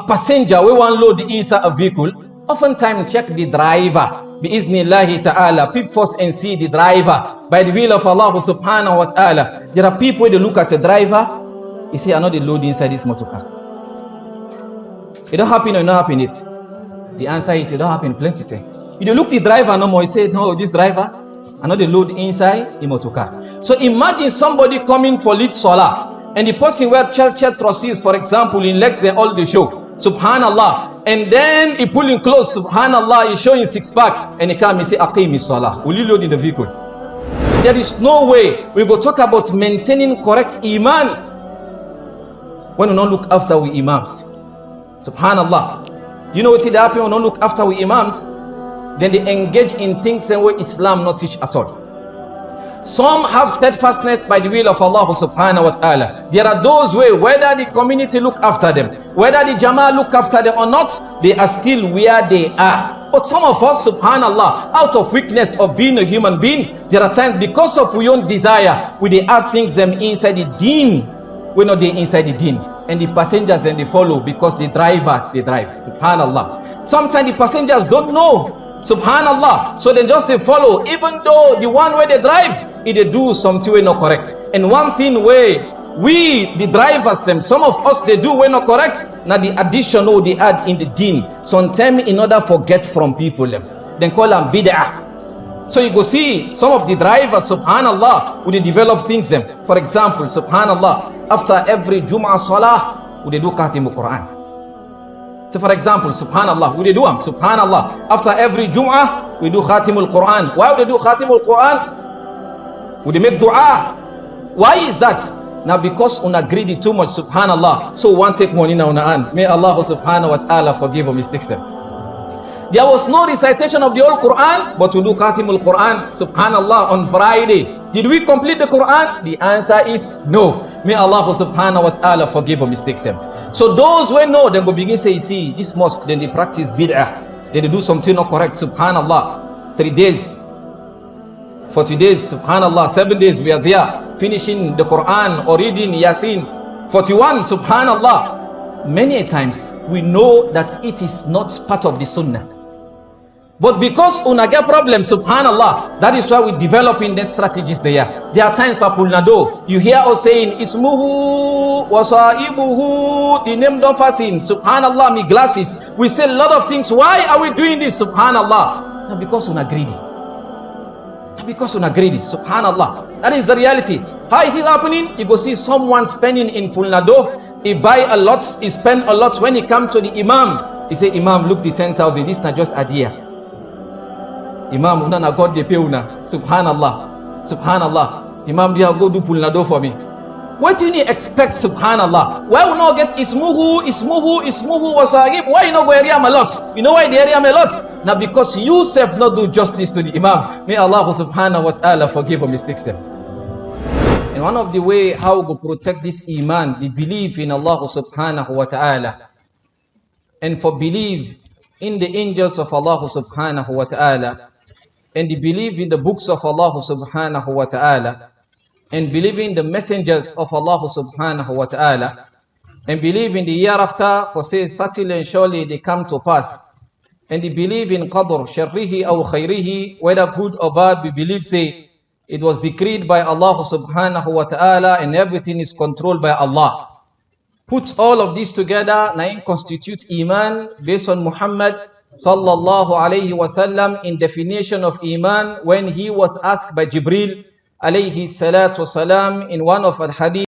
passenger, we want load inside a vehicle, oftentimes check the driver. Biiznillahi ta'ala, peep first and see the driver. By the will of Allah subhanahu wa ta'ala. There are people who they look at a driver, they say, I know the load inside this motor car. It don't happen or not happen it. The answer is, it don't happen plenty time. If you look the driver no more, you say, no, this driver, I know the load inside the motor car. So imagine somebody coming for lead solar, and the person wear church trousers, for example, in legs and all the show. Subhanallah. And then he pulling close, subhanallah, he's showing six pack, and he come and say, Aqimi salah. Will you load in the vehicle? There is no way we go talk about maintaining correct iman when we don't look after we imams. Subhanallah. You know what it happen when we don't look after we imams? Then they engage in things and what Islam not teach at all. Some have steadfastness by the will of Allah subhanahu wa ta'ala. There are those whether the community look after them, whether the Jama'ah look after them or not, they are still where they are. But some of us, subhanallah, out of weakness of being a human being, there are times because of our own desire, we they add things them inside the deen. We're not there inside the deen. And the passengers and they follow because the driver, they drive. Subhanallah. Sometimes the passengers don't know. Subhanallah. So they just they follow, even though the one way they drive, if they do something way not correct. And one thing way we the drivers them, some of us they do way not correct. Now the additional they add in the deen. Sometimes in order forget from people them, then call them bid'ah. So you go see some of the drivers, subhanallah, when they develop things them. For example, subhanallah, after every Jum'ah Salah, when they do Khatimul Quran. So for example, subhanallah, we do them, subhanallah. After every Jum'ah, we do Khatimul Quran. Why would they do Khatimul Quran? Would they make dua? Why is that? Now because una greedy too much, subhanallah. So one take money now una hand. May Allah subhanahu wa ta'ala forgive our mistakes. There was no recitation of the whole Quran, but we do Khatimul Quran, subhanallah, on Friday. Did we complete the Quran? The answer is no. May Allah subhanahu wa ta'ala forgive our mistakes. So those who know, then go begin say, see, this mosque, then they practice bid'ah. Then they do something not correct, subhanallah. 3 days, 40 days, subhanallah, 7 days, we are there, finishing the Quran or reading Yasin. 41, subhanallah. Many times, we know that it is not part of the sunnah. But because una get problem, subhanallah, that is why we developing the strategies there. There are times people nado, you hear us saying, Ismuhu wasaibuhu, the name don't fasten, subhanallah, me glasses. We say a lot of things. Why are we doing this, subhanallah? Not because una greedy. Not because una greedy, subhanallah. That is the reality. How is it happening? You go see someone spending in Pulnado, he buy a lot, he spend a lot. When he come to the Imam, he say, Imam, look the 10,000, this is not just idea. Imam, una na God de pay una. Subhanallah. Subhanallah. Imam, dia go do Pulnado for me. What do you expect, subhanallah? Why we not get ismuhu wasagib? Why you not go area a lot? You know why the area a lot? Now because you self not do justice to the Imam. May Allah subhanahu wa ta'ala forgive our mistakes. And one of the way how we protect this iman, the belief in Allah subhanahu wa ta'ala, and for belief in the angels of Allah subhanahu wa ta'ala, and the belief in the books of Allah subhanahu wa ta'ala, and believe in the messengers of Allah subhanahu wa ta'ala, and believe in the year after, for say certainly and surely they come to pass, and they believe in qadr, sharrihi aw khayrihi, whether good or bad, we believe say it was decreed by Allah subhanahu wa ta'ala and everything is controlled by Allah. Put all of this together, now constitute iman based on Muhammad sallallahu alayhi wasallam in definition of iman when he was asked by Jibril alayhi salatu wasalam in one of al hadith